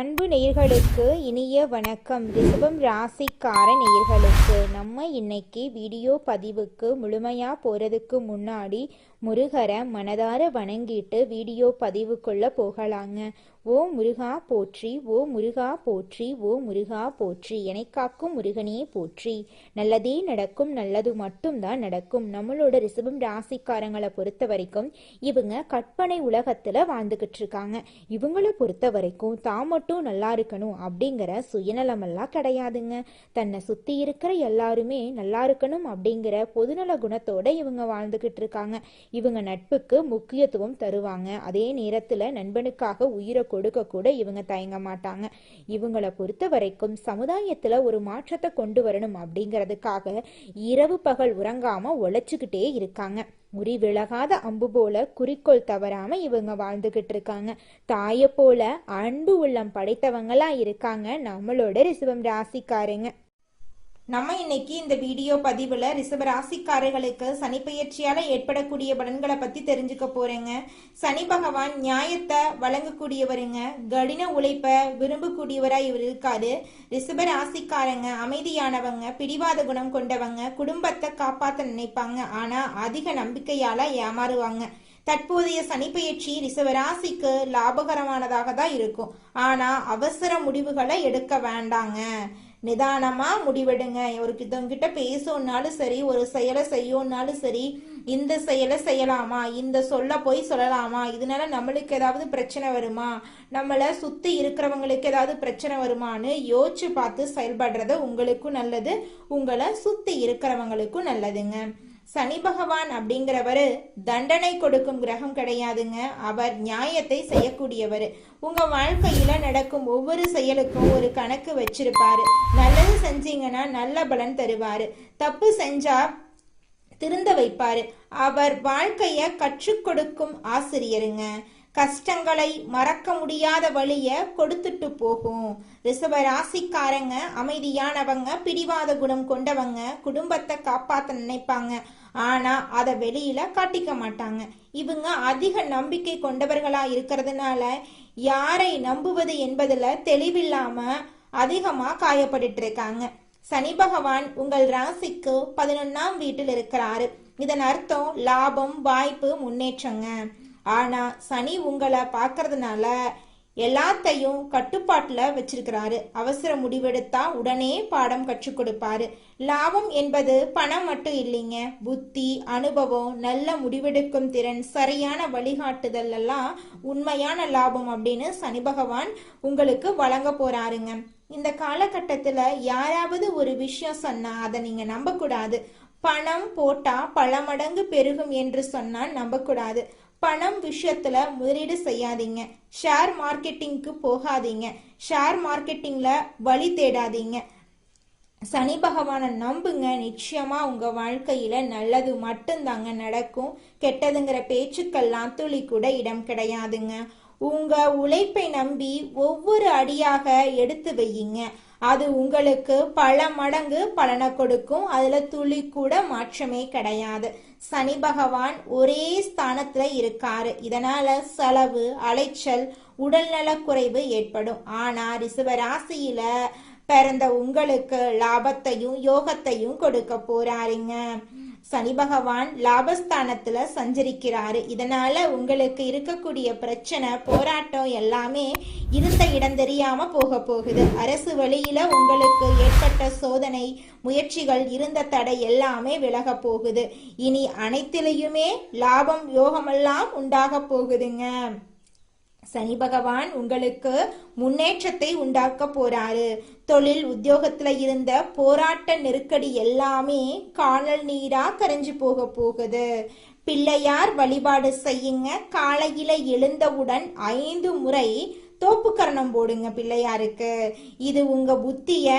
அன்பு நேயர்களுக்கு இனிய வணக்கம். ரிஷபம் ராசிக்கார நேயர்களுக்கு நம்ம இன்னைக்கு வீடியோ பதிவுக்கு முழுமையா போறதுக்கு முன்னாடி முருகரை மனதார வணங்கிட்டு வீடியோ பதிவுக்குள்ள போகலாங்க. ஓ முருகா போற்றி, ஓ முருகா போற்றி, ஓ முருகா போற்றி, என்னை காக்கும் முருகனே போற்றி. நல்லதே நடக்கும், நல்லது மட்டும்தான் நடக்கும். நம்மளோட ரிஷபம் ராசிக்காரங்களை பொறுத்த வரைக்கும் இவங்க கற்பனை உலகத்துல வாழ்ந்துகிட்டு இருக்காங்க. இவங்களை பொறுத்த வரைக்கும் தான் மட்டும் நல்லா இருக்கணும் அப்படிங்கிற சுயநலமெல்லாம் கிடையாதுங்க. தன்னை சுத்தி இருக்கிற எல்லாருமே நல்லா இருக்கணும் அப்படிங்கிற பொதுநல குணத்தோட இவங்க வாழ்ந்துகிட்டு இருக்காங்க. இவங்க நட்புக்கு முக்கியத்துவம் தருவாங்க. அதே நேரத்துல நண்பனுக்காக உயிரை கொடுக்க கூட இவங்க தயங்க மாட்டாங்க. இவங்களை பொறுத்த வரைக்கும் சமுதாயத்துல ஒரு மாற்றத்தை கொண்டு வரணும் அப்படிங்கிறதுக்காக இரவு பகல் உறங்காம உழைச்சுக்கிட்டே இருக்காங்க. உரி விலகாத அம்பு போல குறிக்கோள் தவறாம இவங்க வாழ்ந்துகிட்டு இருக்காங்க. தாயை போல அன்பு உள்ளம் படைத்தவங்களா இருக்காங்க நம்மளோட ரிஷபம் ராசிக்காரங்க. நம்ம இன்னைக்கு இந்த வீடியோ பதிவுல ரிஷப ராசிக்காரர்களுக்கு சனி பெயர்ச்சியால ஏற்படக்கூடிய பலன்களை பத்தி தெரிஞ்சுக்க போறேங்க. சனி பகவான் நியாயத்தை வழங்கக்கூடியவருங்க. கடின உழைப்ப விரும்பக்கூடியவரா இவர் இருக்காரு. ரிஷப ராசிக்காரங்க அமைதியானவங்க, பிடிவாத குணம் கொண்டவங்க, குடும்பத்தை காப்பாத்த நினைப்பாங்க. ஆனா அதிக நம்பிக்கையால ஏமாறுவாங்க. தற்போதைய சனி பெயர்ச்சி ரிஷபராசிக்கு லாபகரமானதாக தான் இருக்கும். ஆனா அவசர முடிவுகளை எடுக்க வேண்டாங்க. நிதானமா முடிவெடுங்க. ஒருத்தவங்கிட்ட பேசணும்னாலும் சரி, ஒரு செயலை செய்யணும்னாலும் சரி, இந்த செயலை செய்யலாமா, இந்த சொல்ல போய் சொல்லலாமா, இதனால நம்மளுக்கு ஏதாவது பிரச்சனை வருமா, நம்மளை சுத்தி இருக்கிறவங்களுக்கு ஏதாவது பிரச்சனை வருமானு யோசிச்சு பார்த்து செயல்படுறது உங்களுக்கும் நல்லது, உங்களை சுத்தி இருக்கிறவங்களுக்கும் நல்லதுங்க. சனி பகவான் அப்படிங்கிறவரு தண்டனை கொடுக்கும் கிரகம் கிடையாதுங்க. அவர் நியாயத்தை செய்யக்கூடியவர். உங்க வாழ்க்கையில நடக்கும் ஒவ்வொரு செயலுக்கும் ஒரு கணக்கு வச்சிருப்பாரு. நல்லது செஞ்சீங்கன்னா நல்ல பலன் தருவாரு, தப்பு செஞ்சா திருந்த வைப்பாரு. அவர் வாழ்க்கைய கற்றுக் கொடுக்கும் ஆசிரியருங்க. கஷ்டங்களை மறக்க முடியாத வழிய கொடுத்துட்டு போகும். ரிஷப ராசிக்காரங்க அமைதியானவங்க, பிடிவாத குணம் கொண்டவங்க, குடும்பத்தை காப்பாத்த நினைப்பாங்க. ஆனா அதை வெளியில காட்டிக்க மாட்டாங்க. இவங்க அதிக நம்பிக்கை கொண்டவர்களா இருக்கிறதுனால யாரை நம்புவது என்பதுல தெளிவில்லாம அதிகமா காயப்பட்டு இருக்காங்க. சனி பகவான் உங்கள் ராசிக்கு 11ஆம் வீட்டில் இருக்கிறாரு. இதன் அர்த்தம் லாபம், வாய்ப்பு, முன்னேற்றங்க. ஆனா சனி உங்களை பார்க்கறதுனால எல்லாத்தையும் கட்டுப்பாட்டுல வச்சிருக்கிறாரு. அவசர முடிவெடுத்தா உடனே பாடம் கற்றுக் கொடுப்பாரு. லாபம் என்பது பணம் மட்டும் இல்லைங்க. புத்தி, அனுபவம், நல்ல முடிவெடுக்கும் திறன், சரியான வழிகாட்டுதல் எல்லாம் உண்மையான லாபம் அப்படின்னு சனி பகவான் உங்களுக்கு வழங்க போறாருங்க. இந்த காலகட்டத்துல யாராவது ஒரு விஷயம் சொன்னா அதை நீங்க நம்ப கூடாது. பணம் போட்டா பல மடங்கு பெருகும் என்று சொன்னா நம்பக்கூடாது. பணம் விஷயத்துல முதலீடு செய்யாதீங்க. ஷேர் மார்க்கெட்டிங்க்கு போகாதீங்க. ஷேர் மார்க்கெட்டிங்ல வழி தேடாதீங்க. சனி பகவானை நம்புங்க. நிச்சயமா உங்க வாழ்க்கையில நல்லது மட்டும்தாங்க நடக்கும். கெட்டதுங்கிற பேச்சுக்கெல்லாம் துளி கூட இடம் கிடையாதுங்க. உங்க உழைப்பை நம்பி ஒவ்வொரு அடியாக எடுத்து வையுங்க. அது உங்களுக்கு பல மடங்கு பலனை கொடுக்கும். அதுல துளி கூட மாற்றமே கிடையாது. சனி பகவான் ஒரே ஸ்தானத்துல இருக்காரு. இதனால செலவு, அலைச்சல், உடல்நல குறைவு ஏற்படும். ஆனா ரிஷப ராசியில பிறந்த உங்களுக்கு லாபத்தையும் யோகத்தையும் கொடுக்க போறாருங்க. சனி பகவான் லாபஸ்தானத்துல சஞ்சரிக்கிறாரு. இதனால உங்களுக்கு இருக்கக்கூடிய பிரச்சனை, போராட்டம் எல்லாமே இருந்த இடம் தெரியாம போக போகுது. அரசு வழியில உங்களுக்கு ஏற்பட்ட சோதனை முயற்சிகள், இருந்த தடை எல்லாமே விலக போகுது. இனி அனைத்திலையுமே லாபம், யோகமெல்லாம் உண்டாக போகுதுங்க. சனி பகவான் உங்களுக்கு முன்னேற்றத்தை உண்டாக்க போறாரு. தொழில், உத்தியோகத்துல இருந்த போராட்ட நெருக்கடி எல்லாமே காணல் நீரா கரைஞ்சு போக போகுது. பிள்ளையார் வழிபாடு செய்யுங்க. காலையில எழுந்தவுடன் 5 முறை தோப்புக்கரணம் போடுங்க பிள்ளையாருக்கு. இது உங்க புத்திய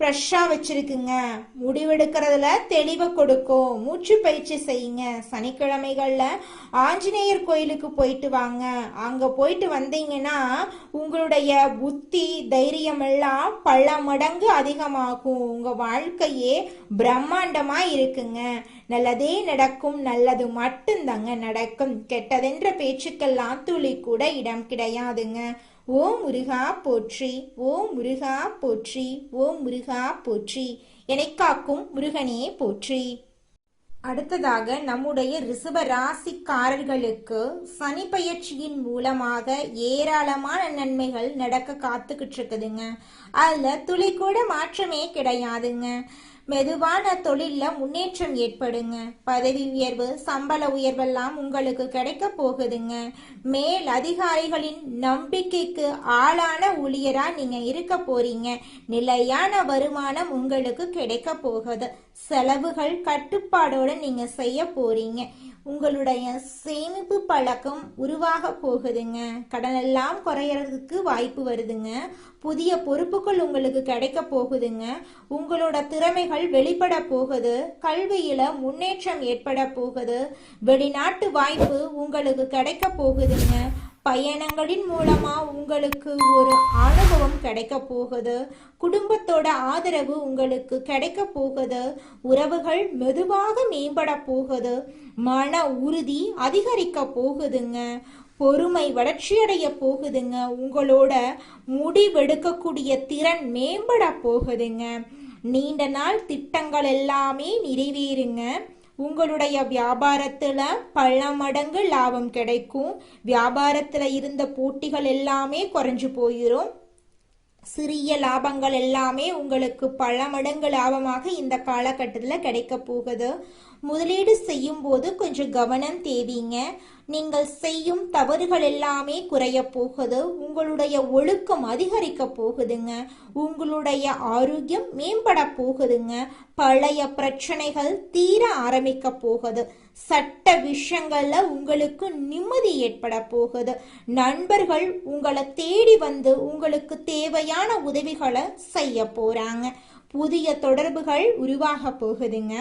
ஃப்ரெஷ்ஷா வச்சிருக்குங்க. முடிவெடுக்கிறதுல தெளிவை கொடுக்கும். மூச்சு பயிற்சி செய்யுங்க. சனிக்கிழமைகள்ல ஆஞ்சநேயர் கோயிலுக்கு போயிட்டு வாங்க. அங்க போயிட்டு வந்தீங்கன்னா உங்களுடைய புத்தி, தைரியம் எல்லாம் பல மடங்கு அதிகமாகும். உங்க வாழ்க்கையே பிரம்மாண்டமா இருக்குங்க. நல்லதே நடக்கும், நல்லது மட்டும்தாங்க நடக்கும். கெட்டதென்ற பேச்சுக்கெல்லாம் துளி கூட இடம் கிடையாதுங்க. ஓம் முருகா போற்றி, ஓம் முருகா போற்றி, ஓம் முருகா போற்றி. எனைக் காக்கும் முருகனே போற்றி. அடுத்ததாக நம்முடைய ரிஷப ராசிக்காரர்களுக்கு சனி பயிற்சியின் மூலமாக ஏராளமான நன்மைகள் நடக்க காத்துக்கிட்டு இருக்குதுங்க. அதுல துளி கூட மாற்றமே கிடையாதுங்க. மெதுவான தொழில்ல முன்னேற்றம் ஏற்படுங்க. பதவி உயர்வு, சம்பள உயர்வெல்லாம் உங்களுக்கு கிடைக்க போகுதுங்க. மேல் அதிகாரிகளின் நம்பிக்கைக்கு ஆளான ஊழியரா நீங்க இருக்க போறீங்க. நிலையான வருமானம் உங்களுக்கு கிடைக்க போகுது. செலவுகள் கட்டுப்பாடோட நீங்க செய்ய போறீங்க. உங்களுடைய சேமிப்பு பழக்கம் உருவாக போகுதுங்க. கடனெல்லாம் குறையறதுக்கு வாய்ப்பு வருதுங்க. புதிய பொறுப்புகள் உங்களுக்கு கிடைக்க போகுதுங்க. உங்களோட திறமைகள் வெளிப்பட போகுது. கல்வியில முன்னேற்றம் ஏற்பட போகுது. வெளிநாட்டு வாய்ப்பு உங்களுக்கு கிடைக்க போகுதுங்க. பயணங்களின் மூலமா உங்களுக்கு ஒரு அனுபவம் கிடைக்க போகுது. குடும்பத்தோட ஆதரவு உங்களுக்கு கிடைக்க போகுது. உறவுகள் மெதுவாக மேம்பட போகுது. மன உறுதி அதிகரிக்க போகுதுங்க. பொறுமை வளர்ச்சியடைய போகுதுங்க. உங்களோட முடிவெடுக்கக்கூடிய திறன் மேம்பட போகுதுங்க. நீண்ட நாள் திட்டங்கள் எல்லாமே நிறைவேறுங்க. உங்களுடைய வியாபாரத்துல பல மடங்கு லாபம் கிடைக்கும். வியாபாரத்துல இருந்த போட்டிகள் எல்லாமே குறைஞ்சு போயிடும். சிறிய லாபங்கள் எல்லாமே உங்களுக்கு பல மடங்கு லாபமாக இந்த காலகட்டத்தில் கிடைக்க போகுது. முதலீடு செய்யும் போது கொஞ்சம் கவனம் தேவைங்க. நீங்கள் செய்யும் தவறுகள் எல்லாமே குறைய போகுது. உங்களுடைய ஒழுக்கம் அதிகரிக்க போகுதுங்க. உங்களுடைய ஆரோக்கியம் மேம்பட போகுதுங்க. பழைய பிரச்சனைகள் தீர ஆரம்பிக்க போகுது. சட்ட விஷயங்கள்ல உங்களுக்கு நிம்மதி ஏற்பட போகுது. நண்பர்கள் உங்களை தேடி வந்து உங்களுக்கு தேவையான உதவிகளை செய்ய போறாங்க. புதிய தொடர்புகள் உருவாக போகுதுங்க.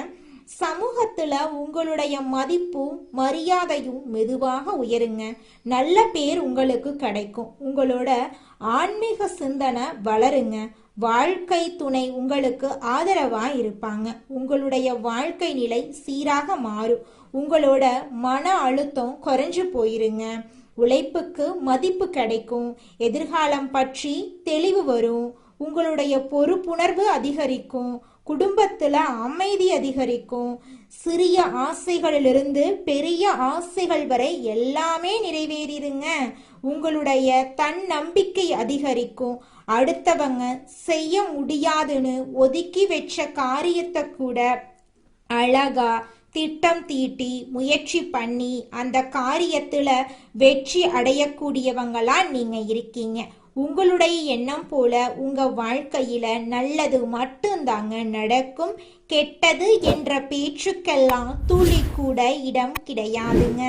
சமூகத்துல உங்களுடைய மதிப்பும் மரியாதையும் மெதுவாக உயருங்க. நல்ல பேர் உங்களுக்கு கிடைக்கும். உங்களோட ஆன்மீக சிந்தனை வளருங்க. வாழ்க்கை துணை உங்களுக்கு ஆதரவா இருப்பாங்க. உங்களுடைய வாழ்க்கை நிலை சீராக மாறும். உங்களோட மன அழுத்தம் குறைஞ்சு போயிருங்க. உழைப்புக்கு மதிப்பு கிடைக்கும். எதிர்காலம் பற்றி தெளிவு வரும். உங்களுடைய பொறுப்புணர்வு அதிகரிக்கும். குடும்பத்துல அமைதி அதிகரிக்கும். சிறிய ஆசைகளிலிருந்து பெரிய ஆசைகள் வரை எல்லாமே நிறைவேறிடுங்க. உங்களுடைய தன்னம்பிக்கை அதிகரிக்கும். அடுத்தவங்க செய்ய முடியாதுன்னு ஒதுக்கி வச்ச காரியத்தை கூட அழகா திட்டம் தீட்டி முயற்சி பண்ணி அந்த காரியத்துல வெற்றி அடையக்கூடியவங்களா நீங்க இருக்கீங்க. உங்களுடைய எண்ணம் போல உங்க வாழ்க்கையில நல்லது மட்டும்தாங்க நடக்கும். கெட்டது என்ற பேச்சுக்கெல்லாம் துளி கூட இடம் கிடையாதுங்க.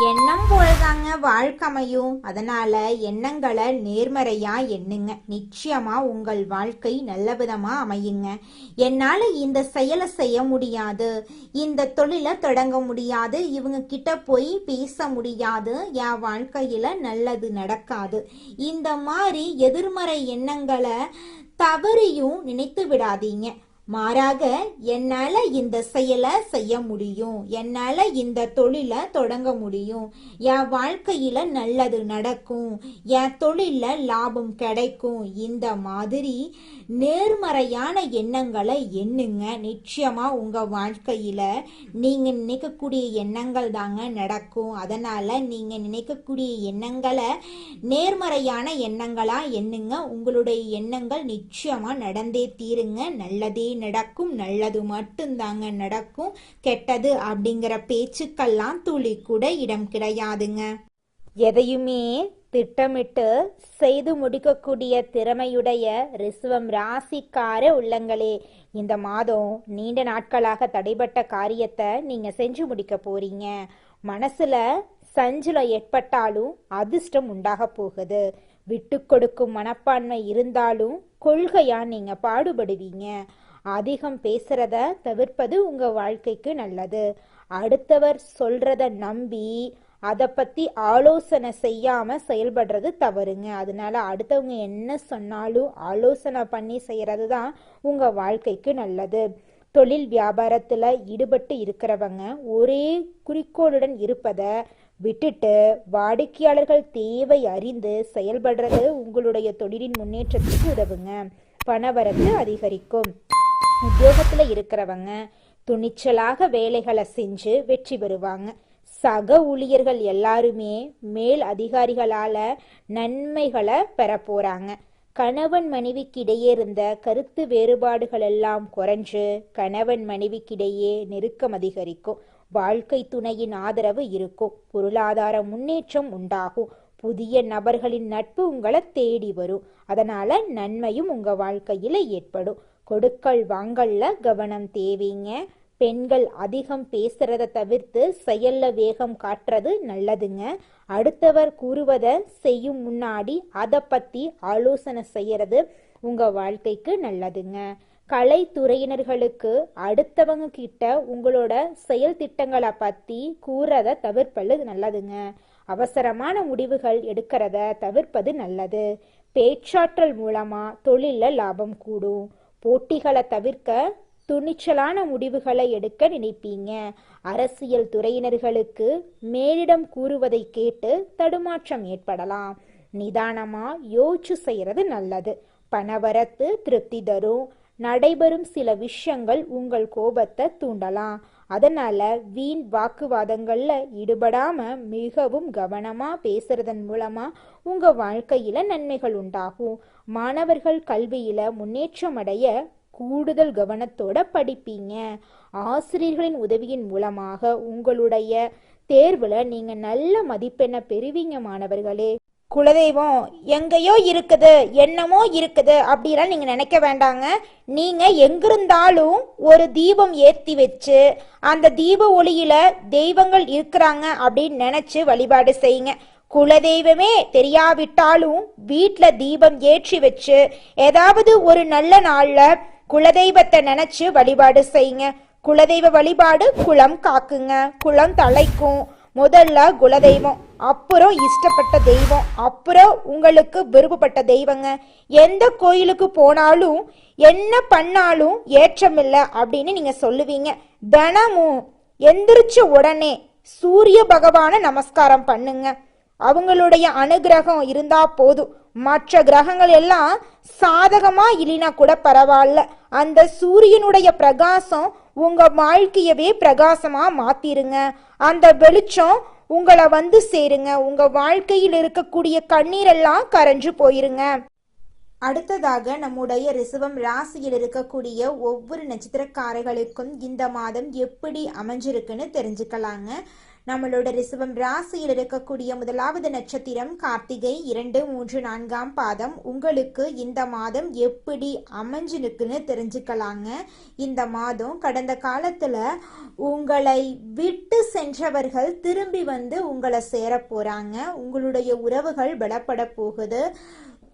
எண்ணம் போலதாங்க வாழ்க்கையும். அதனால எண்ணங்களை நேர்மறையா எண்ணுங்க. நிச்சயமா உங்கள் வாழ்க்கை நல்ல விதமா அமையுங்க. என்னால இந்த செயலை செய்ய முடியாது, இந்த தொழிலை தொடங்க முடியாது, இவங்க கிட்ட போய் பேச முடியாது, என் வாழ்க்கையில நல்லது நடக்காது, இந்த மாதிரி எதிர்மறை எண்ணங்களை தவறியும் நினைத்து விடாதீங்க. மாறாக என்னால இந்த செயலை செய்ய முடியும், என்னால இந்த தொழிலை தொடங்க முடியும், என் வாழ்க்கையில நல்லது நடக்கும், என் தொழில லாபம் கிடைக்கும், இந்த மாதிரி நேர்மறையான எண்ணங்களை எண்ணுங்க. நிச்சயமா உங்க வாழ்க்கையில நீங்க நினைக்கக்கூடிய எண்ணங்கள் தாங்க நடக்கும். அதனால நீங்க நினைக்கக்கூடிய எண்ணங்களை நேர்மறையான எண்ணங்களா எண்ணுங்க. உங்களுடைய எண்ணங்கள் நிச்சயமா நடந்தே தீருங்க. நல்லதே நடக்கும். நல்லது மட்டும்தாங்க நடக்கும். கெட்டது அப்படிங்கிற பேச்சுக்கெல்லாம் துளி கூட இடம் கிடையாதுங்க. எதையுமே திட்டமிட்டு செய்து முடிக்கக்கூடிய திறமையுடைய ரிஷபம் ராசிக்கார உள்ளங்களே, இந்த மாதம் நீண்ட நாட்களாக தடைபட்ட காரியத்தை நீங்க செஞ்சு முடிக்க போறீங்க. மனசுல சஞ்சலம் ஏற்பட்டாலும் அதிர்ஷ்டம் உண்டாக போகுது. விட்டு கொடுக்கும் மனப்பான்மை இருந்தாலும் கொள்கையா நீங்க பாடுபடுவீங்க. அதிகம் பேசுறத தவிர்ப்பது உங்க வாழ்க்கைக்கு நல்லது. அடுத்தவர் சொல்றத நம்பி அதை பத்தி ஆலோசனை செய்யாம செயல்படுறது தவறுங்க. அதனால அடுத்தவங்க என்ன சொன்னாலும் ஆலோசனை பண்ணி செய்யறது தான் உங்க வாழ்க்கைக்கு நல்லது. தொழில் வியாபாரத்துல ஈடுபட்டு இருக்கிறவங்க ஒரே குறிக்கோளுடன் இருப்பத விட்டுட்டு வாடிக்கையாளர்கள் தேவை அறிந்து செயல்படுறது உங்களுடைய தொழிலின் முன்னேற்றத்துக்கு உதவுங்க. பணவரத்து அதிகரிக்கும். உத்தியோகத்துல இருக்கிறவங்க துணிச்சலாக வேலைகளை செஞ்சு வெற்றி பெறுவாங்க. சக ஊழியர்கள் எல்லாருமே மேல் அதிகாரிகளால நன்மைகளை பெற போறாங்க. கணவன் மனைவிக்கிடையே இருந்த கருத்து வேறுபாடுகள் எல்லாம் குறைஞ்சு கணவன் மனைவிக்கிடையே நெருக்கம் அதிகரிக்கும். வாழ்க்கை துணையின் ஆதரவு இருக்கும். பொருளாதார முன்னேற்றம் உண்டாகும். புதிய நபர்களின் நட்பு உங்களை தேடி வரும். அதனால நன்மையும் உங்க வாழ்க்கையில ஏற்படும். கொடுக்கல் வாங்கல்ல கவனம் தேவைங்க. பெண்கள் அதிகம் பேசுறத தவிர்த்து செயல்ல வேகம் காட்டுறது நல்லதுங்க. அடுத்தவர் கூறுவதை செய்யும் முன்னாடி அதை பத்தி ஆலோசனை செய்யறது உங்க வாழ்க்கைக்கு நல்லதுங்க. கலைத்துறையினர்களுக்கு அடுத்தவங்க கிட்ட உங்களோட செயல் திட்டங்களை பத்தி கூறத தவிர்ப்பது நல்லதுங்க. அவசரமான முடிவுகள் எடுக்கிறத தவிர்ப்பது நல்லது. பேச்சாற்றல் மூலமா தொழில லாபம் கூடும். போட்டிகளை தவிர்க்க துணிச்சலான முடிவுகளை எடுக்க நினைப்பீங்க. அரசியல் துறையினர்களுக்கு மேலிடம் கூறுவதை கேட்டு தடுமாற்றம் ஏற்படலாம். நிதானமா யோசிச்சு செய்யறது நல்லது. பணவரத்து திருப்தி தரும். நடைபெறும் சில விஷயங்கள் உங்கள் கோபத்தை தூண்டலாம். அதனால வீண் வாக்குவாதங்கள்ல ஈடுபடாம மிகவும் கவனமா பேசுறதன் மூலமா உங்க வாழ்க்கையில நன்மைகள் உண்டாகும். மாணவர்கள் கல்வியில முன்னேற்றம் அடைய கூடுதல் கவனத்தோட படிப்பீங்க. ஆசிரியர்களின் உதவியின் மூலமாக உங்களுடைய தேர்வுல நீங்க நல்ல மதிப்பெண்ணை பெறுவீங்க மாணவர்களே. குலதெய்வம் எங்கேயோ இருக்குது, என்னமோ இருக்குது அப்படிலாம் நீங்க நினைக்க வேண்டாங்க. நீங்க எங்கிருந்தாலும் ஒரு தீபம் ஏற்றி வச்சு அந்த தீப ஒளியில தெய்வங்கள் இருக்கிறாங்க அப்படின்னு நினைச்சு வழிபாடு செய்யுங்க. குலதெய்வமே தெரியாவிட்டாலும் வீட்டில் தீபம் ஏற்றி வச்சு ஏதாவது ஒரு நல்ல நாள்ல குலதெய்வத்தை நினைச்சு வழிபாடு செய்யுங்க. குலதெய்வ வழிபாடு குலம் காக்குங்க, குலம் தலைக்கும். முதல்ல குலதெய்வம், அப்புறம் இஷ்டப்பட்ட தெய்வம், அப்புறம் உங்களுக்கு விருப்பப்பட்ட தெய்வங்க. எந்த கோயிலுக்கு போனாலும் என்ன பண்ணாலும் ஏற்றமில்லை அப்படின்னு நீங்க சொல்லுவீங்க. தினமும் எந்திரிச்ச உடனே சூரிய பகவான நமஸ்காரம் பண்ணுங்க. அவங்களுடைய அனுகிரகம் இருந்தா போதும். மற்ற கிரகங்கள் எல்லாம் சாதகமா இல்லைனா கூட பரவாயில்ல, அந்த சூரியனுடைய பிரகாசம் உங்க வாழ்க்கையவே பிரகாசமா மாத்திருங்க. அந்த வெளிச்சம் உங்களை வந்து சேருங்க. உங்க வாழ்க்கையில் இருக்கக்கூடிய கண்ணீரெல்லாம் கரைஞ்சு போயிருங்க. அடுத்ததாக நம்முடைய ரிஷபம் ராசியில் இருக்கக்கூடிய ஒவ்வொரு நட்சத்திரக்காரர்களுக்கும் இந்த மாதம் எப்படி அமைஞ்சிருக்குன்னு தெரிஞ்சுக்கலாங்க. நம்மளோட ரிஷபம் ராசியில் இருக்கக்கூடிய முதலாவது நட்சத்திரம் கார்த்திகை 2, 3, 4ஆம் பாதம். உங்களுக்கு இந்த மாதம் எப்படி அமைஞ்சிருக்குன்னு தெரிஞ்சுக்கலாங்க. இந்த மாதம் கடந்த காலத்துல உங்களை விட்டு சென்றவர்கள் திரும்பி வந்து உங்களை சேர போறாங்க. உங்களுடைய உறவுகள் பலப்பட போகுது.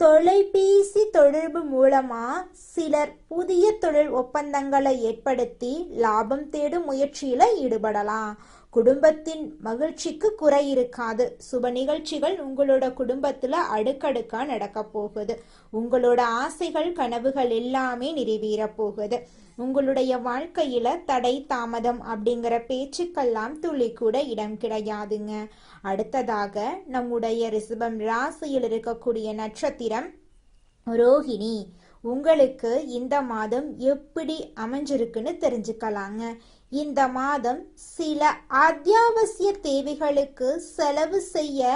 தொலைபேசி தொடர்பு மூலமா சிலர் புதிய தொழில் ஒப்பந்தங்களை ஏற்படுத்தி லாபம் தேடும் முயற்சியில ஈடுபடலாம். குடும்பத்தின் மகிழ்ச்சிக்கு குறை இருக்காது. சுப நிகழ்ச்சிகள் உங்களோட குடும்பத்துல அடுக்கடுக்கா நடக்க போகுது. உங்களோட ஆசைகள் கனவுகள் எல்லாமே நிறைவேற போகுது. உங்களுடைய வாழ்க்கையில தடை தாமதம் அப்படிங்கிற பேச்சுக்கெல்லாம் துளி கூட இடம் கிடையாதுங்க. அடுத்ததாக நம்முடைய ரிஷபம் ராசியில் இருக்கக்கூடிய நட்சத்திரம் ரோஹிணி. உங்களுக்கு இந்த மாதம் எப்படி அமைஞ்சிருக்குன்னு தெரிஞ்சுக்கலாங்க. இந்த மாதம் சில அத்தியாவசிய தேவைகளுக்கு செலவு செய்ய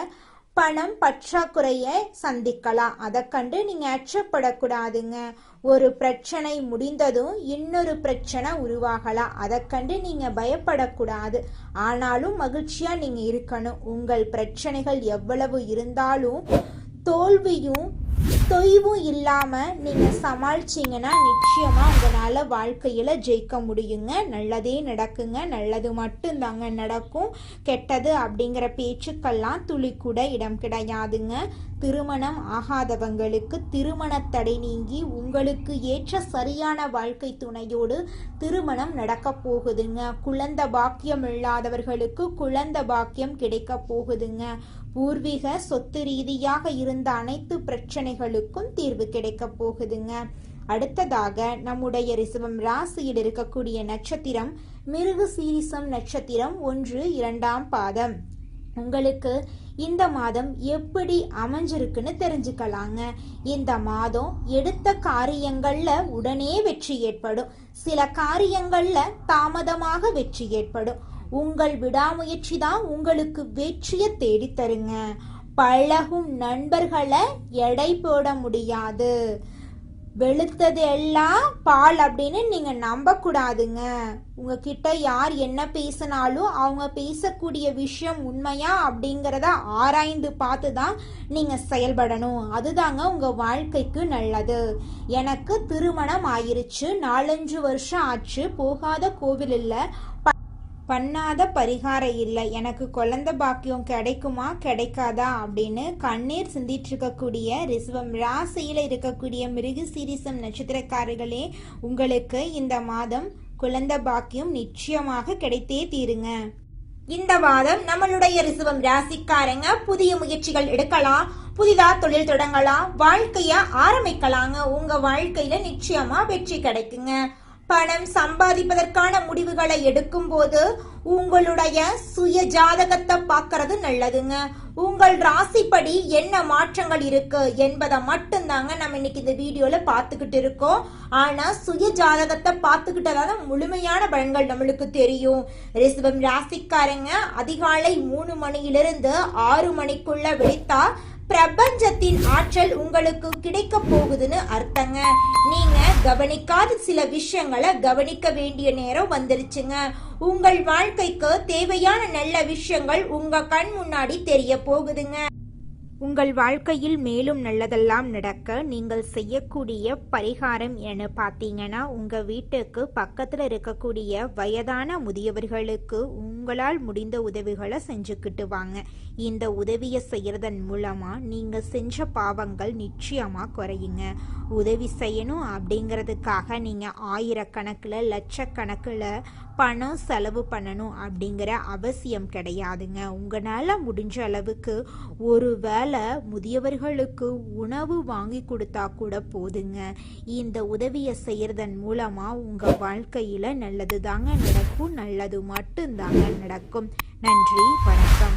பணம் பற்றாக்குறையை சந்திக்கலாம். அதை கண்டு நீங்க அச்சப்படக்கூடாதுங்க. ஒரு பிரச்சனை முடிந்ததும் இன்னொரு பிரச்சனை உருவாகலாம். அதை கண்டு நீங்க பயப்படக்கூடாது. ஆனாலும் மகிழ்ச்சியா நீங்க இருக்கணும். உங்கள் பிரச்சனைகள் எவ்வளவு இருந்தாலும் தோல்வியும் தொய்வும் இல்லாம நீங்க சமாளிச்சீங்கன்னா நிச்சயமா உங்களால வாழ்க்கையில ஜெயிக்க முடியுங்க. நல்லதே நடக்குங்க. நல்லது மட்டும் தாங்க நடக்கும். கெட்டது அப்படிங்கிற பேச்சுக்கெல்லாம் துளி கூட இடம் கிடையாதுங்க. திருமணம் ஆகாதவங்களுக்கு திருமண தடை நீங்கி உங்களுக்கு ஏற்ற சரியான வாழ்க்கை துணையோடு திருமணம் நடக்க போகுதுங்க. குழந்தை பாக்கியம் இல்லாதவர்களுக்கு குழந்தை பாக்கியம் கிடைக்க போகுதுங்க. பூர்வீக சொத்து ரீதியாக இருந்த அனைத்து பிரச்சனைகளுக்கும் தீர்வு கிடைக்க போகுதுங்க. அடுத்ததாக நம்முடைய ரிஷபம் ராசியில் இருக்கக்கூடிய நட்சத்திரம் மிருகசீரிஷம் நட்சத்திரம் 1, 2ஆம் பாதம். உங்களுக்கு இந்த மாதம் எப்படி அமைஞ்சிருக்குன்னு தெரிஞ்சுக்கலாங்க. இந்த மாதம் எடுத்த காரியங்கள்ல உடனே வெற்றி ஏற்படும். சில காரியங்கள்ல தாமதமாக வெற்றி ஏற்படும். உங்கள் விடாமுயற்சி தான் உங்களுக்கு வெற்றியை தேடித்தருங்க. பழகும் நண்பர்களை எடை போட முடியாது. வெளுத்தது எல்லாம் பால் அப்படின்னு நீங்க நம்ப கூடாதுங்க. உங்ககிட்ட யார் என்ன பேசினாலும் அவங்க பேசக்கூடிய விஷயம் உண்மையா அப்படிங்கிறத ஆராய்ந்து பார்த்து தான் நீங்க செயல்படணும். அதுதாங்க உங்க வாழ்க்கைக்கு நல்லது. எனக்கு திருமணம் ஆயிருச்சு, 4-5 வருஷம் ஆச்சு, போகாத கோவில் இல்லை, பண்ணாத பரிகாரம் இல்லை, எனக்கு குழந்தை பாக்கியம் கிடைக்குமா கிடைக்காதா அப்படின்னு கண்ணீர் சிந்திட்டு இருக்கக்கூடிய ரிஷபம் ராசியில இருக்கக்கூடிய மிருகசீரிஷம் நட்சத்திரக்காரர்களே, உங்களுக்கு இந்த மாதம் குழந்தை பாக்கியம் நிச்சயமாக கிடைத்தே தீருங்க. இந்த மாதம் நம்மளுடைய ரிஷபம் ராசிக்காரங்க புதிய முயற்சிகள் எடுக்கலாம், புதிதா தொழில் தொடங்கலாம், வாழ்க்கைய ஆரம்பிக்கலாங்க. உங்க வாழ்க்கையில நிச்சயமா வெற்றி கிடைக்குங்க. பணம் சம்பாதிப்பதற்கான முடிவுகளை எடுக்கும் போது உங்களுடைய சுய ஜாதகத்தை பார்க்கறது நல்லதுங்க. உங்கள் ராசிப்படி என்ன மாற்றங்கள் இருக்கு என்பதை மட்டும்தாங்க நம்ம இன்னைக்கு இந்த வீடியோல பார்த்துக்கிட்டு இருக்கோம். ஆனா சுய ஜாதகத்தை பார்த்துக்கிட்டதால முழுமையான பலன்கள் நம்மளுக்கு தெரியும். ரிஷபம் ராசிக்காரங்க அதிகாலை 3 மணியிலிருந்து 6 மணிக்குள்ள விழித்தா பிரபஞ்சத்தின் ஆற்றல் உங்களுக்கு கிடைக்க போகுதுன்னு அர்த்தங்க. நீங்க கவனிக்காத சில விஷயங்களை கவனிக்க வேண்டிய நேரம் வந்துருச்சுங்க. உங்கள் வாழ்க்கைக்கு தேவையான நல்ல விஷயங்கள் உங்க கண் முன்னாடி தெரிய போகுதுங்க. உங்கள் வாழ்க்கையில் மேலும் நல்லதெல்லாம் நடக்க நீங்கள் செய்யக்கூடிய பரிகாரம் என பார்த்தீங்கன்னா, உங்கள் வீட்டுக்கு பக்கத்தில் இருக்கக்கூடிய வயதான முதியவர்களுக்கு உங்களால் முடிந்த உதவிகளை செஞ்சுக்கிட்டு வாங்க. இந்த உதவியை செய்கிறதன் மூலமாக நீங்கள் செஞ்ச பாவங்கள் நிச்சயமாக குறையுங்க. உதவி செய்யணும் அப்படிங்கிறதுக்காக நீங்கள் ஆயிரக்கணக்கில் லட்சக்கணக்கில் பணம் செலவு பண்ணணும் அப்படிங்கிற அவசியம் கிடையாதுங்க. உங்களால் முடிஞ்ச அளவுக்கு ஒரு வேளை முதியவர்களுக்கு உணவு வாங்கி கொடுத்தா கூட போதுங்க. இந்த உதவியை செய்யறதன் மூலமா உங்க வாழ்க்கையில நல்லது தாங்க நடக்கும், நல்லது மட்டும்தாங்க நடக்கும். நன்றி, வணக்கம்.